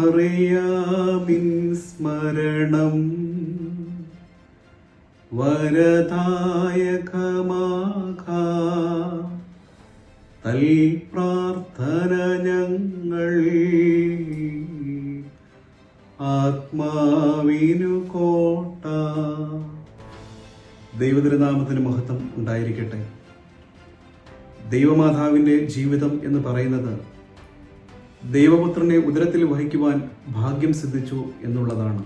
മറിയാമിൻ സ്മരണം വരദായകമാകാ തൽ പ്രാർത്ഥന ഞങ്ങൾ ആത്മാവിനു കോട്ട. ദൈവതിരുനാമത്തിന് മഹത്വം ഉണ്ടായിരിക്കട്ടെ. ദൈവമാതാവിൻ്റെ ജീവിതം എന്ന് പറയുന്നത് ദൈവപുത്രനെ ഉദരത്തിൽ വഹിക്കുവാൻ ഭാഗ്യം സിദ്ധിച്ചു എന്നുള്ളതാണ്.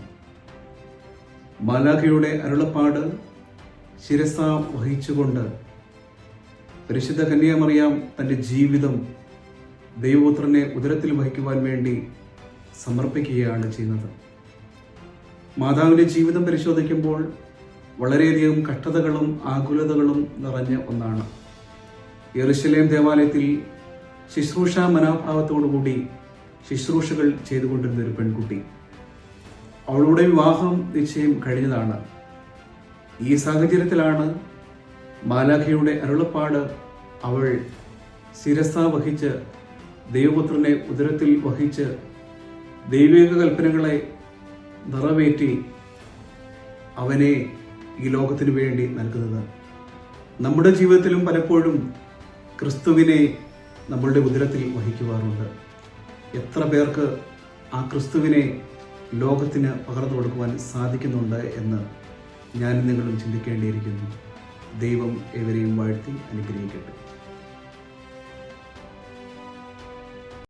മാലാഖയുടെ അരുളപ്പാട് ശിരസ വഹിച്ചുകൊണ്ട് പരിശുദ്ധ കന്യാമറിയാം തൻ്റെ ജീവിതം ദൈവപുത്രനെ ഉദരത്തിൽ വഹിക്കുവാൻ വേണ്ടി സമർപ്പിക്കുകയാണ് ചെയ്യുന്നത്. മാതാവിൻ്റെ ജീവിതം പരിശോധിക്കുമ്പോൾ വളരെയധികം കഷ്ടതകളും ആകുലതകളും നിറഞ്ഞ ഒന്നാണ്. യെരുശലേം ദേവാലയത്തിൽ ശുശ്രൂഷ മനോഭാവത്തോടുകൂടി ശുശ്രൂഷകൾ ചെയ്തുകൊണ്ടിരുന്ന ഒരു പെൺകുട്ടി. അവളുടെ വിവാഹം നിശ്ചയം കഴിഞ്ഞതാണ്. ഈ സാഹചര്യത്തിലാണ് മാലാഖയുടെ അരുളപ്പാട് അവൾ ശിരസ വഹിച്ച് ദൈവപുത്രനെ ഉദരത്തിൽ വഹിച്ച് ദൈവിക കൽപ്പനകളെ നിറവേറ്റി അവനെ ഈ ലോകത്തിനു വേണ്ടി നൽകുന്നത്. നമ്മുടെ ജീവിതത്തിലും പലപ്പോഴും ക്രിസ്തുവിനെ നമ്മളുടെ ഉദരത്തിൽ വഹിക്കുവാറുണ്ട്. എത്ര പേർക്ക് ആ ക്രിസ്തുവിനെ ലോകത്തിന് പകർന്നു കൊടുക്കുവാൻ സാധിക്കുന്നുണ്ട് എന്ന് ഞാനും നിങ്ങളും ചിന്തിക്കേണ്ടിയിരിക്കുന്നു. ദൈവം ഏവരെയും വാഴ്ത്തി അനുഗ്രഹിക്കട്ടെ.